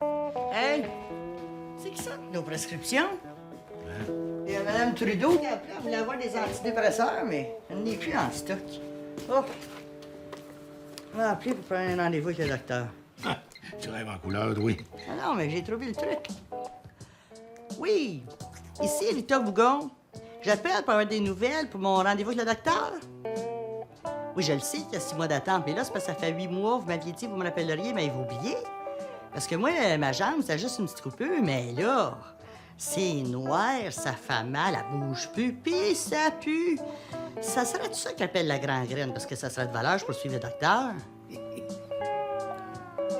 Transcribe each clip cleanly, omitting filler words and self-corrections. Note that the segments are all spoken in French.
Hey! C'est qui ça, nos prescriptions? Il y a Mme Trudeau qui a appelé, elle voulait avoir des antidépresseurs, mais elle n'est plus en stock. Oh! On a appelé pour prendre un rendez-vous avec le docteur. Ah, tu rêves en couleur, oui. Ah non, mais j'ai trouvé le truc. Oui, ici, Rita Bougon. J'appelle pour avoir des nouvelles pour mon rendez-vous avec le docteur. Oui, je le sais qu'il y a 6 mois d'attente, mais là, c'est parce que ça fait 8 mois, vous m'aviez dit, vous me rappelleriez, mais vous oubliez. Parce que moi, ma jambe, c'est juste une petite coupure, mais là, c'est noir, ça fait mal, elle bouge plus, puis ça pue. Ça serait tout ça qu'ils appellent la gangrène, parce que ça serait de valeur pour suivre le docteur.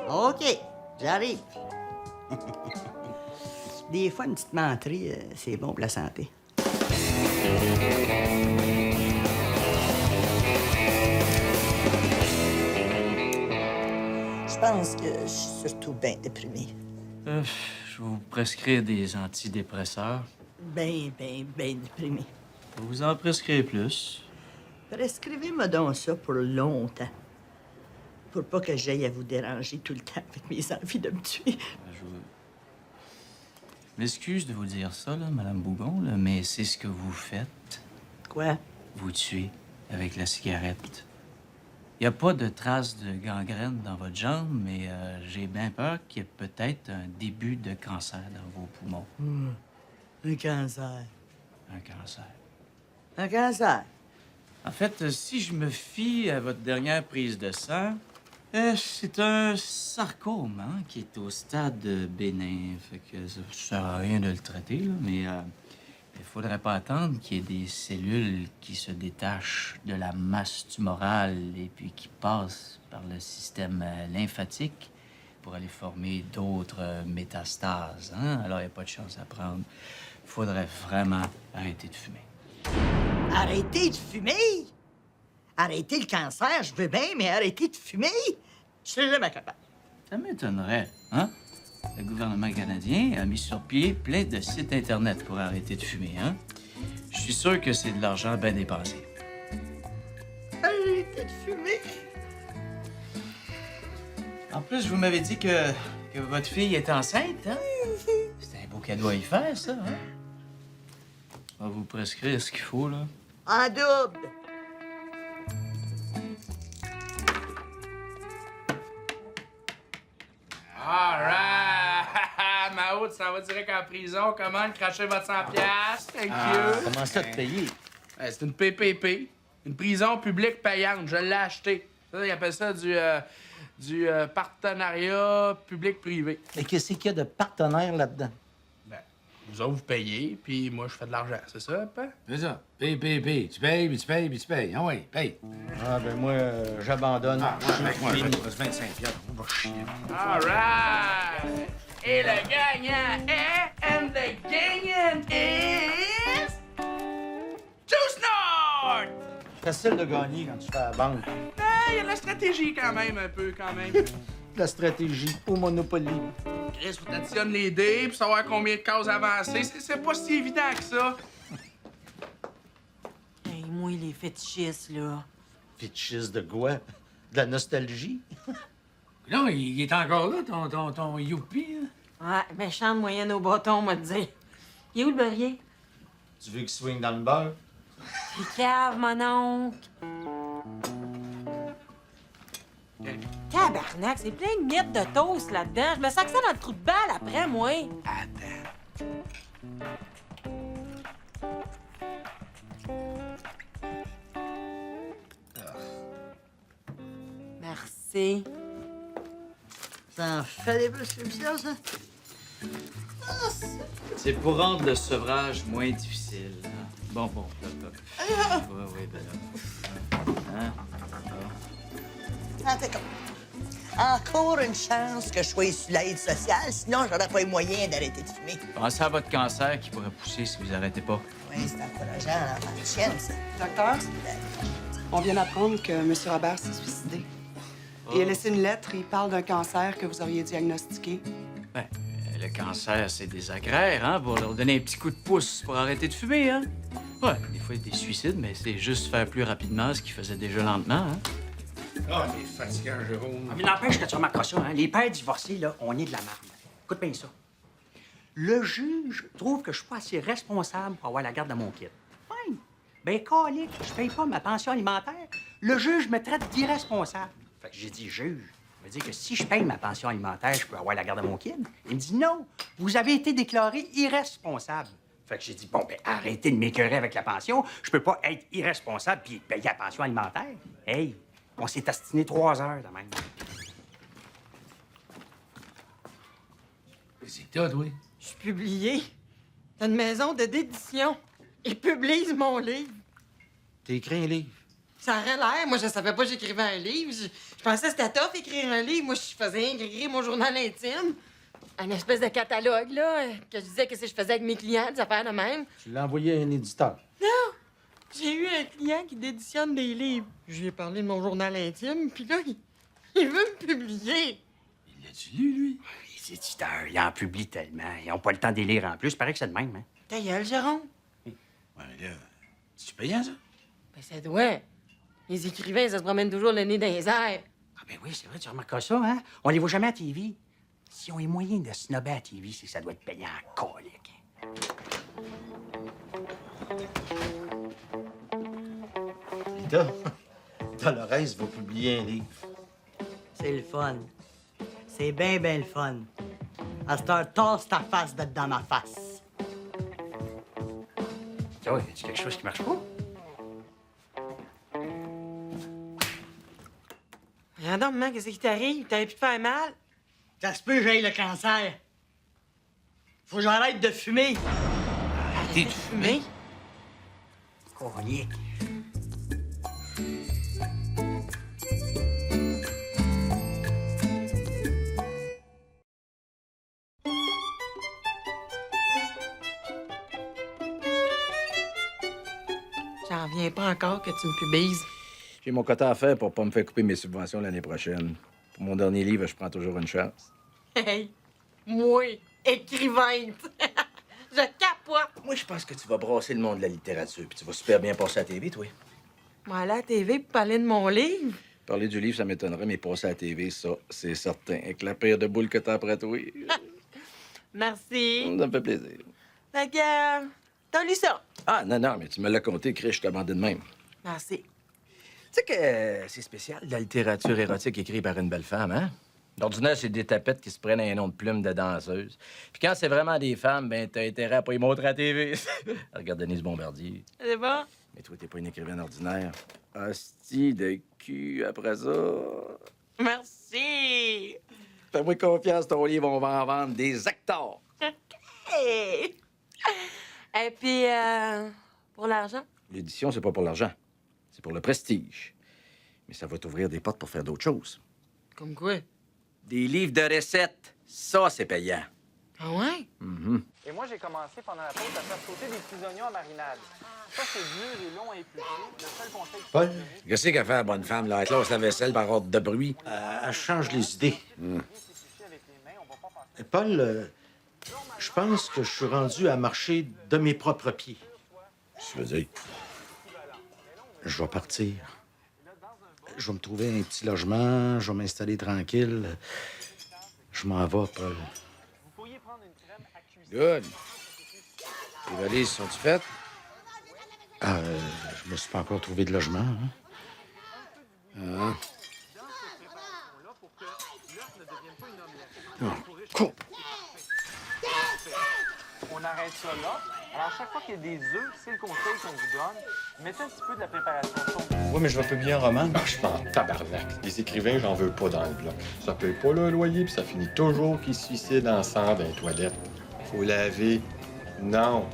OK, j'arrive. Des fois, une petite menterie, c'est bon pour la santé. Je pense que je suis surtout bien déprimée. Je vais vous prescrire des antidépresseurs. Bien déprimée. Je vais vous en prescrire plus. Prescrivez-moi donc ça pour longtemps. Pour pas que j'aille à vous déranger tout le temps avec mes envies de me tuer. Je m'excuse de vous dire ça, là, Madame Bougon, là, mais c'est ce que vous faites. Quoi? Vous tuez avec la cigarette. Il n'y a pas de traces de gangrène dans votre jambe, mais j'ai bien peur qu'il y ait peut-être un début de cancer dans vos poumons. Un cancer. Un cancer. Un cancer? En fait, si je me fie à votre dernière prise de sang, c'est un sarcome, hein, qui est au stade bénin. Fait que ça ne sert à rien de le traiter, là, mais il faudrait pas attendre qu'il y ait des cellules qui se détachent de la masse tumorale et puis qui passent par le système lymphatique pour aller former d'autres métastases. Hein? Alors, il n'y a pas de chance à prendre. Il faudrait vraiment arrêter de fumer. Arrêtez de fumer? Arrêter le cancer, je veux bien, mais arrêter de fumer? Je serais jamais capable. Ça m'étonnerait, hein? Le gouvernement canadien a mis sur pied plein de sites Internet pour arrêter de fumer, hein? Je suis sûr que c'est de l'argent bien dépensé. Arrêtez de fumer? En plus, vous m'avez dit que votre fille est enceinte, hein? C'est un beau cadeau à y faire, ça, hein? On va vous prescrire ce qu'il faut, là. En double. All right! Ma haute, ça va direct en prison. Comment cracher votre 100$? Thank you. Comment ça te payer? C'est une PPP. Une prison publique payante. Je l'ai acheté. Ça, ils appellent ça du partenariat public-privé. Mais qu'est-ce qu'il y a de partenaire là-dedans? Ben, vous autres, vous payez, puis moi, je fais de l'argent. C'est ça, pas? C'est ça. Paye. Tu payes, puis tu payes, puis tu payes. Ah oui, paye. Ah, ben moi, j'abandonne. Avec moi, je vais te 25$. On va chier. All right! Et le gagnant est... And the gagnant is... Juice Nord! Facile de gagner quand tu fais la banque. Il y a de la stratégie quand même, un peu, quand même. La stratégie au Monopoly. Chris, vous t'additionnes les dés pour savoir combien de cases avancer. C'est pas si évident que ça. Hey, moi, les fétichistes, là. Fétichiste de quoi? De la nostalgie? Non, il est encore là, ton youpi. Hein? Ouais, méchante moyenne au bâton, on va te dire. Il est où le beurrier? Tu veux qu'il swing dans le beurre? C'est cave, mon oncle. Tabarnak, c'est plein de miettes de toast là-dedans. Je me sens que ça dans le trou de balle après, moi. Attends. Merci. Ça en fait des prescriptions, ça? C'est pour rendre le sevrage moins difficile. Hein? Bon, là. Oui, ben là. Hein? Attends, comme... Encore une chance que je sois sur l'aide sociale, sinon j'aurais pas eu moyen d'arrêter de fumer. Pensez à votre cancer qui pourrait pousser si vous arrêtez pas. Oui, c'est encourageant, l'enfant de chienne, ça. Docteur, on vient d'apprendre que M. Robert s'est suicidé. Il a laissé une lettre, il parle d'un cancer que vous auriez diagnostiqué. Ben, le cancer, c'est des agraires, hein, pour leur donner un petit coup de pouce pour arrêter de fumer, hein? Ouais, des fois, il y a des suicides, mais c'est juste faire plus rapidement ce qu'ils faisaient déjà lentement, hein? Ah, t'es fatigant, Jérôme. Mais n'empêche que tu remarqueras ça, hein? Les pères divorcés, là, on est de la marde. Écoute bien ça. Le juge trouve que je suis pas assez responsable pour avoir la garde de mon kid. Fine. Ben, calique, je paye pas ma pension alimentaire. Le juge me traite d'irresponsable. Fait que j'ai dit, juge, ça veut dire que si je paye ma pension alimentaire, je peux avoir la garde de mon kid? Il me dit, non, vous avez été déclaré irresponsable. Fait que j'ai dit, bon, ben, arrêtez de m'écœurer avec la pension. Je peux pas être irresponsable puis payer la pension alimentaire. Hey, on s'est astiné 3 heures de même. C'est que t'as, toi? Je suis publié dans une maison d'édition. Ils publient mon livre. T'as écrit un livre. Ça aurait l'air. Moi, je savais pas que j'écrivais un livre. Je pensais que c'était tough écrire un livre. Moi, je faisais écrire mon journal intime. Un espèce de catalogue, là, que je disais que si je faisais avec mes clients, des affaires de même. Tu l'as envoyé à un éditeur. Non! J'ai eu un client qui d'éditionne des livres. Je lui ai parlé de mon journal intime, puis là, il veut me publier. Il l'a-tu lu, lui? Les éditeurs, ils en publient tellement. Ils n'ont pas le temps de les lire en plus. Paraît que c'est de même, hein? Ta gueule, Jérôme. Ouais, mais là, c'est payant, ça? Ben, ça doit. Les écrivains, ça se promène toujours le nez dans les airs. Ah ben oui, c'est vrai, tu remarqueras ça, hein? On les voit jamais à TV. Si on a moyen de snobber à TV, c'est que ça doit être payant en colique. Lita, Dolores va publier un livre. C'est le fun. C'est bien, bien le fun. À cette heure, tasse ta face d'être dans ma face. Oh, y a-tu quelque chose qui marche pas? Regarde donc, maman, qu'est-ce qui t'arrive? T'aurais pu te faire mal? Ça se peut que j'aille le cancer. Faut que j'arrête de fumer. Arrêtez de fumer. Colique. J'en reviens pas encore que tu me pubises. J'ai mon quota à faire pour pas me faire couper mes subventions l'année prochaine. Pour mon dernier livre, je prends toujours une chance. Hey, moi, écrivainte. Je capote. Moi, je pense que tu vas brasser le monde de la littérature, puis tu vas super bien passer à la TV, toi. Moi, aller à la TV pour parler de mon livre. Parler du livre, ça m'étonnerait, mais passer à la TV, ça, c'est certain. Avec la paire de boules que t'as après toi. Merci. Ça me fait plaisir. Fait que, t'as lu ça? Ah, non, mais tu me l'as compté, Chris, je te demandais de même. Merci. Tu sais que c'est spécial, de la littérature érotique écrite par une belle femme, hein? D'ordinaire, c'est des tapettes qui se prennent un nom de plume de danseuse. Puis quand c'est vraiment des femmes, ben t'as intérêt à pas y montrer à la TV. Regarde Denise Bombardier. C'est bon? Mais toi, t'es pas une écrivaine ordinaire. Hostie de cul après ça. Merci. Fais-moi confiance, ton livre, on va en vendre des hectares. Hey. Et puis, pour l'argent? L'édition, c'est pas pour l'argent. C'est pour le prestige. Mais ça va t'ouvrir des portes pour faire d'autres choses. Comme quoi? Des livres de recettes, ça, c'est payant. Ah ouais? Et moi, j'ai commencé pendant la pause à faire sauter des petits oignons en marinade. Ça, c'est dur et long à éplucher. Le seul conseil que Paul, Qu'est-ce qu'elle fait, la bonne femme, là? Elle classe la vaisselle par ordre de bruit. elle change les idées. c'est avec les mains, on va pas passer. Paul, je pense que je suis rendu à marcher de mes propres pieds. Je veux dire. Je vais partir. Je vais me trouver un petit logement, je vais m'installer tranquille. Je m'en vais, Paul. Vous pourriez prendre une crème à cuisiner. Good. Les valises sont-tu faites? Ah, je me suis pas encore trouvé de logement, hein? Ah. On arrête ça là. Alors, chaque fois qu'il y a des œufs, c'est le conseil qu'on vous donne. Mettez un petit peu de la préparation chaude. Oui, mais je vais publier un roman. Ah, je suis en tabarnak. Les écrivains, j'en veux pas dans le bloc. Ça paye pas le loyer, puis ça finit toujours qu'ils se suicident ensemble dans les toilettes. Faut laver. Non.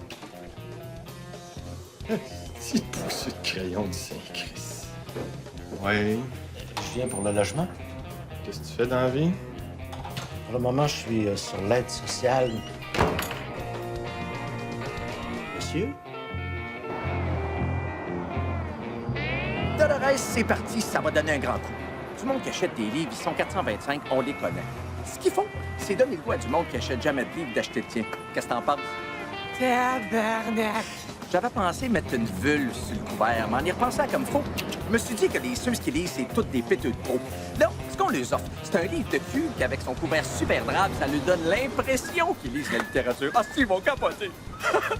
Petite poussée de crayon du Saint-Christ. Oui. Je viens pour le logement. Qu'est-ce que tu fais dans la vie? Pour le moment, je suis sur l'aide sociale. Monsieur? Dolores, c'est parti, ça va donner un grand coup. Du monde qui achète des livres, ils sont 425, on les connaît. Ce qu'il faut, c'est donner le goût à du monde qui achète jamais de livres d'acheter le tien. Qu'est-ce que t'en penses? Tabarnak. J'avais pensé mettre une vulve sur le couvert, mais en y repensant comme faut, me suis dit que ceux qui lisent, c'est toutes des péteux de pro. Non, ce qu'on leur offre, c'est un livre de cul qu'avec son couvert super drabe, ça lui donne l'impression qu'ils lisent la littérature. Ah, si, ils vont capoter.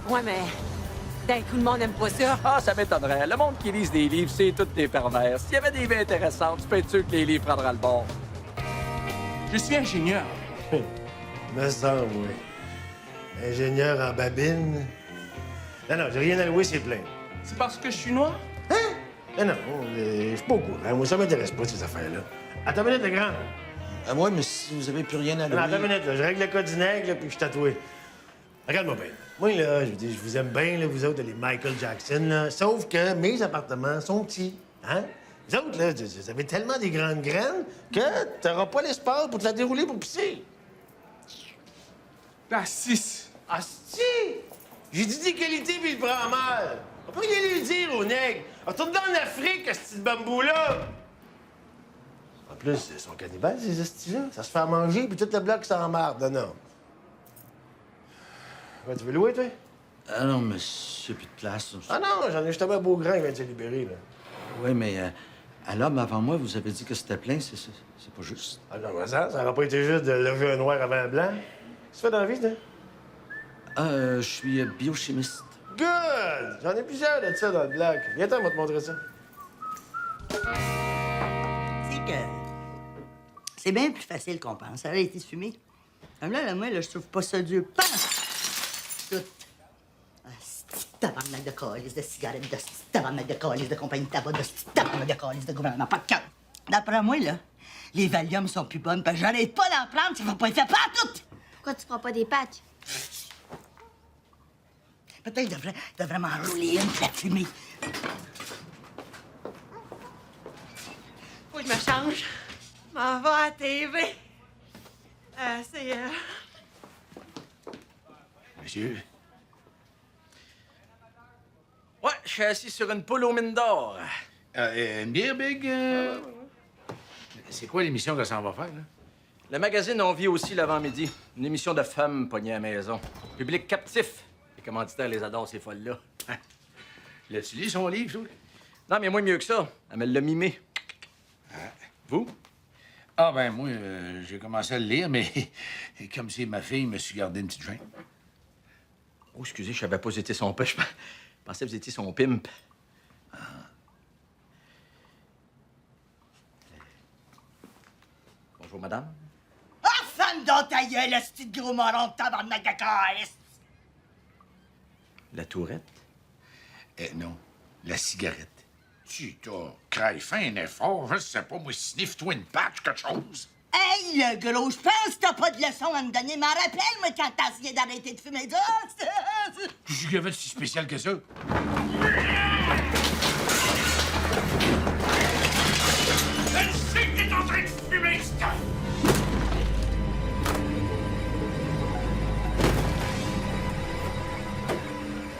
Ouais, mais d'un coup, le monde aime pas ça. Ah, ça m'étonnerait. Le monde qui lise des livres, c'est toutes des pervers. S'il y avait des vies intéressantes, tu peux être sûr que les livres prendraient le bord. Je suis ingénieur. Me semble, oui. Ingénieur en babine. Non, non, j'ai rien à louer, c'est plein. C'est parce que je suis noir? Hein? Non, non, je suis pas au courant. Moi, ça m'intéresse pas, ces affaires-là. Attends une minute, le grand. Ah ouais, mais si vous avez plus rien à louer... Non, attends une minute, là. Je règle le code du nègre, là, puis je suis tatoué. Regarde-moi bien. Moi, là, je veux dire, je vous aime bien, là, vous autres, les Michael Jackson, là. Sauf que mes appartements sont petits, hein? Vous autres, là, vous avez tellement des grandes graines que t'auras pas l'espace pour te la dérouler pour pisser. Assis. Asti! J'ai dit des qualités, puis il prend mal. On peut rien lui dire au nègre. Retourne dans l'Afrique, ce petit bambou-là. En plus, ils sont cannibales, ces astis-là. Ça se fait à manger, puis tout le bloc s'en marre. Non, non. Ouais, tu veux louer, toi? Ah non, mais j'ai plus de place. Ah non, j'en ai justement un beau grand qui vient de se libérer, là. Oui, mais à l'homme avant moi, vous avez dit que c'était plein, c'est pas juste. Ah non, mais ça aurait pas été juste de lever un noir avant un blanc. Qu'est-ce que tu fais dans la vie, toi? Ah, je suis biochimiste. Good! J'en ai plusieurs de ça dans le bloc. Viens-t'en, on va te montrer ça. C'est que c'est bien plus facile qu'on pense. Ça aurait été fumé. Comme là, moi, là, je trouve pas ça dur. Pas tout. Tabarnak de calice de cigarettes, de tabarnak de calice de compagnie de tabac, de tabarnak de calice de gouvernement. Pas de cœur. D'après moi, là, les Valium sont plus bonnes parce que j'arrête pas d'en prendre, ça va pas être fait pas tout. Pourquoi tu prends pas des patchs? Peut-être que je devrais m'en rouler une, la fumée. Faut que je me change. Je m'en vais à la TV. Monsieur? Ouais, je suis assis sur une poule aux mines d'or. Une bière, Big? C'est quoi l'émission que ça en va faire, là? Le magazine On vit aussi l'avant-midi. Une émission de femmes pognées à la maison. Public captif. Les commanditaires les adorent, ces folles-là. L'as-tu lu, son livre, toi? Non, mais moi, mieux que ça. Elle me l'a mimé. Vous? Ah, ben, moi, j'ai commencé à le lire, mais comme c'est ma fille, je me suis gardé une petite gêne. Oh, excusez, je savais pas que j'étais son pêche. Je pensais que vous étiez son pimp. Bonjour, madame. Ah, femme dans ta gueule, le petit gros moron de tabarnak de calice! La tourette? Non, la cigarette. Tu t'as craille fin un effort, je sais pas, moi, sniffe-toi une patch, quelque chose. Hey, le gros, je pense que t'as pas de leçon à me donner. M'en rappelle-moi quand t'as essayé d'arrêter de fumer ça. Qu'est-ce qu'il y avait de si spécial que ça? Je sais que t'es en train de fumer, ça!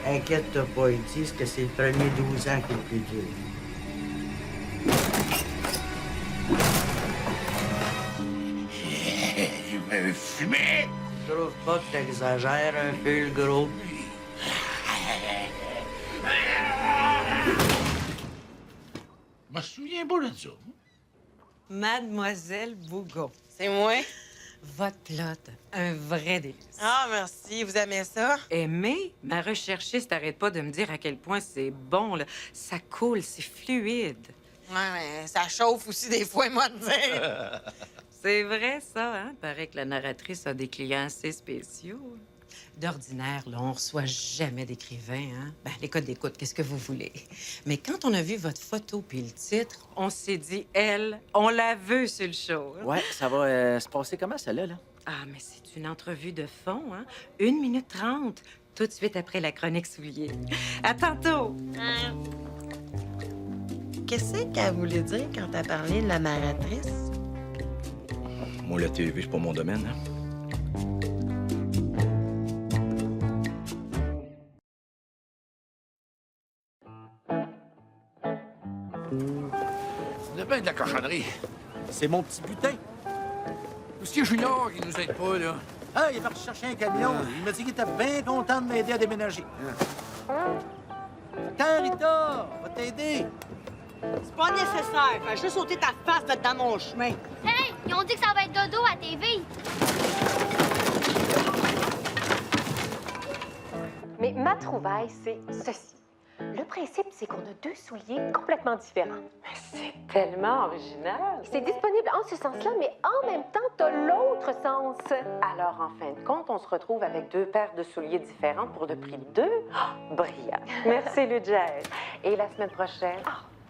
Inquiète-toi pas, ils disent que c'est le premier 12 ans qui est le plus dur. Je vais fumer! Je trouve pas que t'exagères un peu, le gros. Je me souviens pas de ça. Mademoiselle Bougon. C'est moi? Votre plot, un vrai délice. Ah, merci. Vous aimez ça? Mais ma recherchiste n'arrête pas de me dire à quel point c'est bon, là. Ça coule, c'est fluide. Ouais, mais ça chauffe aussi des fois, moi, de dire. C'est vrai, ça, hein? Paraît que la narratrice a des clients assez spéciaux. D'ordinaire, là, on reçoit jamais d'écrivains, hein? Ben, les codes d'écoute, qu'est-ce que vous voulez? Mais quand on a vu votre photo puis le titre, on s'est dit, elle, on la veut sur le show. Hein? Ouais, ça va se passer comment, celle-là, là? Ah, mais c'est une entrevue de fond, hein? 1 minute 30, tout de suite après la chronique soulier. À tantôt! Qu'est-ce qu'elle voulait dire quand t'as parlé de la narratrice? Moi, la TV, c'est pas mon domaine, hein? On a bien de la cochonnerie. C'est mon petit butin. C'est Junior qui nous aide pas, là. Ah, il est parti chercher un camion. Il m'a dit qu'il était bien content de m'aider à déménager. Attends, Rita, on va t'aider. C'est pas nécessaire. Fais juste ôter ta face d'être dans mon chemin. Hey, ils ont dit que ça va être dodo à TV. Mais ma trouvaille, c'est ceci. Le principe, c'est qu'on a deux souliers complètement différents. C'est tellement original. C'est disponible en ce sens-là, mais en même temps, t'as l'autre sens. Alors, en fin de compte, on se retrouve avec deux paires de souliers différents pour le prix de deux. Oh, brillant. Merci, Ludger. Et la semaine prochaine,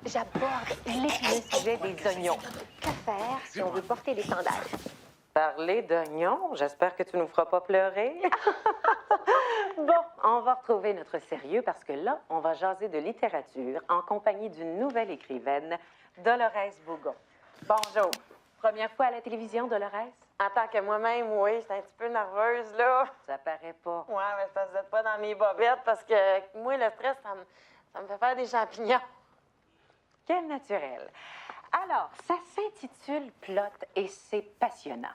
j'aborde l'épineux sujet des oignons. Que faire si on veut porter des sandales? Parler d'oignons? J'espère que tu nous feras pas pleurer. Bon, on va retrouver notre sérieux parce que là, on va jaser de littérature en compagnie d'une nouvelle écrivaine, Dolores Bougon. Bonjour. Première fois à la télévision, Dolores? En tant que moi-même, oui, j'étais un petit peu nerveuse, là. Ça paraît pas. Ouais, mais c'est parce que vous êtes pas dans mes bobettes, parce que moi, le stress, ça me fait faire des champignons. Quel naturel. Alors, ça s'intitule Plot et c'est passionnant.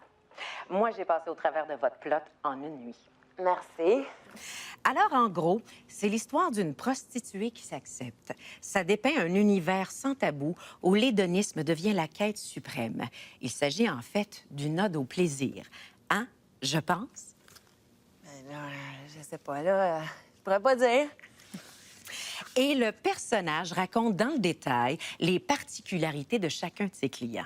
Moi, j'ai passé au travers de votre plot en une nuit. Merci. Alors, en gros, c'est l'histoire d'une prostituée qui s'accepte. Ça dépeint un univers sans tabou où l'hédonisme devient la quête suprême. Il s'agit en fait d'une ode au plaisir. Hein, je pense? Ben là, je sais pas, là, je pourrais pas dire. Et le personnage raconte dans le détail les particularités de chacun de ses clients.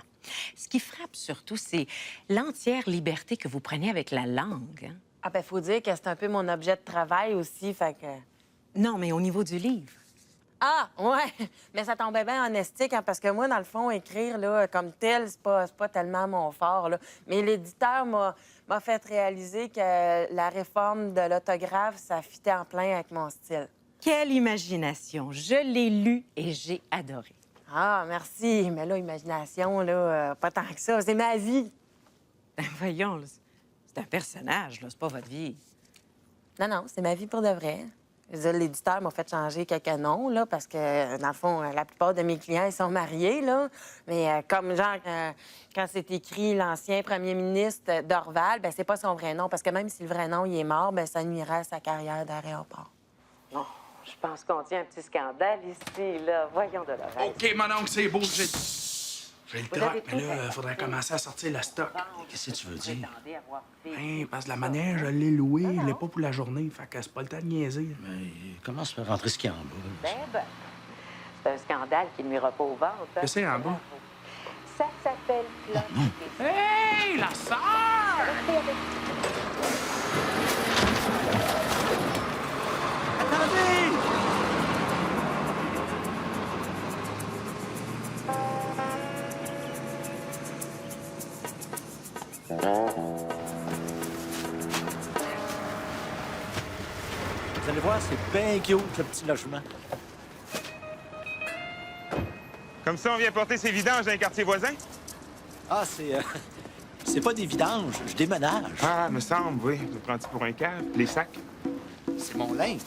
Ce qui frappe surtout, c'est l'entière liberté que vous prenez avec la langue. Hein? Ah ben, faut dire que c'est un peu mon objet de travail aussi, fait que... Non, mais au niveau du livre. Ah, ouais! Mais ça tombait bien en estique, hein, parce que moi, dans le fond, écrire, là, comme tel, c'est pas tellement mon fort, là. Mais l'éditeur m'a fait réaliser que la réforme de l'autographe, ça fitait en plein avec mon style. Quelle imagination! Je l'ai lu et j'ai adoré. Ah, merci. Mais là, imagination, là, pas tant que ça. C'est ma vie. Ben voyons, là, c'est un personnage, là, c'est pas votre vie. Non, non, c'est ma vie pour de vrai. Je veux dire, l'éditeur m'a fait changer quelques noms, là, parce que, dans le fond, la plupart de mes clients, ils sont mariés, là. Mais comme, genre, quand c'est écrit l'ancien premier ministre Dorval, ben c'est pas son vrai nom, parce que même si le vrai nom, il est mort, ben ça nuirait à sa carrière d'aéroport. Bon, je pense qu'on tient un petit scandale ici, là. Voyons, Dolores. OK, mon oncle, c'est beau. J'ai le troc, mais là, faudrait commencer à sortir le stock. Qu'est-ce que tu veux dire? Hein, parce que la manège, je l'ai louée, je l'ai pas pour la journée, fait que c'est pas le temps de niaiser. Mais comment se faire rentrer ce qu'il y a en bas? C'est un scandale qui ne nuira pas au ventre. Qu'est-ce que c'est en bas? Ça s'appelle Plot. Hey, la sœur! Attendez! Vous allez voir, c'est bien cute, le petit logement. Comme ça, on vient porter ses vidanges dans les quartiers voisins? Ah, c'est pas des vidanges, je déménage. Ah, me semble, oui. Me prends-tu pour un cave? Les sacs? C'est mon linge.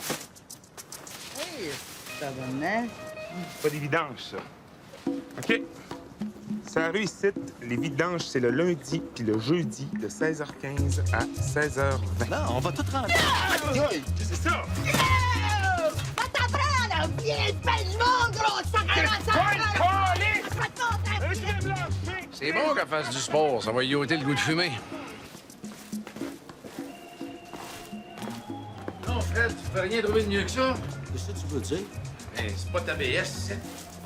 Hey, ça va bien. Pas des vidanges, ça. OK. C'est la rue ici. Les vidanges, c'est le lundi puis le jeudi de 16h15 à 16h20. Non, on va tout rentrer. C'est ça! Va t'en prendre! Viens, pèse mon gros C'est bon qu'elle fasse du sport, ça va y ôter le goût de fumer. Non, Fred, tu peux rien trouver de mieux que ça? Qu'est-ce que tu veux dire? Mais c'est pas ta BS, c'est...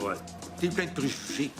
Ouais. T'es plein de préjugés.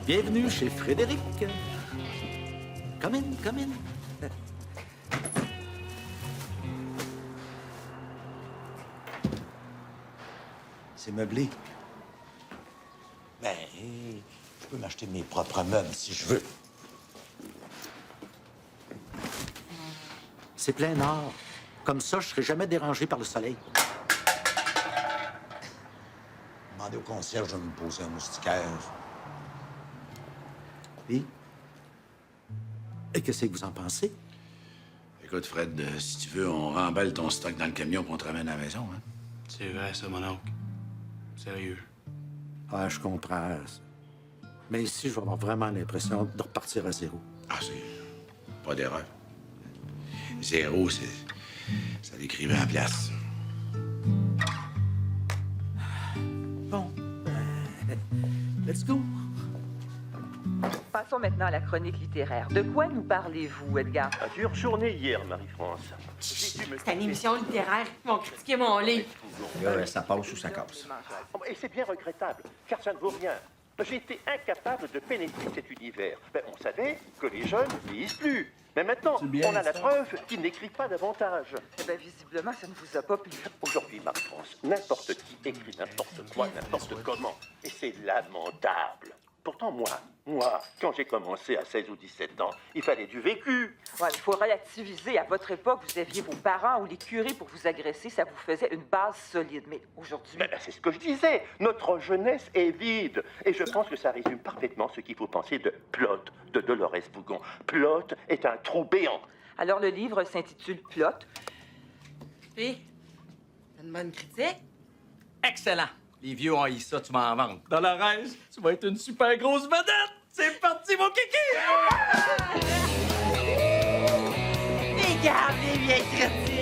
Bienvenue chez Frédéric. Come in, come in. C'est meublé. Ben, je peux m'acheter mes propres meubles si je veux. C'est plein nord. Comme ça, je serai jamais dérangé par le soleil. Demandez au concierge de me poser un moustiquaire. Oui? Et qu'est-ce que vous en pensez? Écoute, Fred, si tu veux, on remballe ton stock dans le camion et on te ramène à la maison, hein? C'est vrai, ça, mon oncle. Sérieux. Ah, je comprends. Mais ici, je vais avoir vraiment l'impression de repartir à zéro. Ah, c'est pas d'erreur. Zéro, c'est... ça l'écrivait en place. Bon, let's go. Passons maintenant à la chronique littéraire. De quoi nous parlez-vous, Edgar? Dure journée hier, Marie-France. C'est une émission littéraire. Ils m'ont critiqué mon livre. Ça passe ou ça casse. Et c'est bien regrettable, car ça ne vaut rien. J'ai été incapable de pénétrer cet univers. On savait que les jeunes ne lisent plus. Mais maintenant, on a la preuve qu'ils n'écrivent pas davantage. Eh bien, visiblement, ça ne vous a pas plu. Aujourd'hui, Marie-France, n'importe qui écrit n'importe quoi, n'importe comment. Et c'est lamentable. Pourtant, moi, quand j'ai commencé à 16 ou 17 ans, il fallait du vécu. Ouais, il faut relativiser. À votre époque, vous aviez vos parents ou les curés pour vous agresser. Ça vous faisait une base solide. Mais aujourd'hui... C'est ce que je disais. Notre jeunesse est vide. Et je pense que ça résume parfaitement ce qu'il faut penser de Plot, de Dolores Bougon. Plot est un trou béant. Alors, le livre s'intitule Plot. Puis, t'as une bonne critique? Excellent. Les vieux ont eu ça, tu m'en vends. Dolores, tu vas être une super grosse vedette. C'est parti, mon kiki! Regarde les vieilles critiques!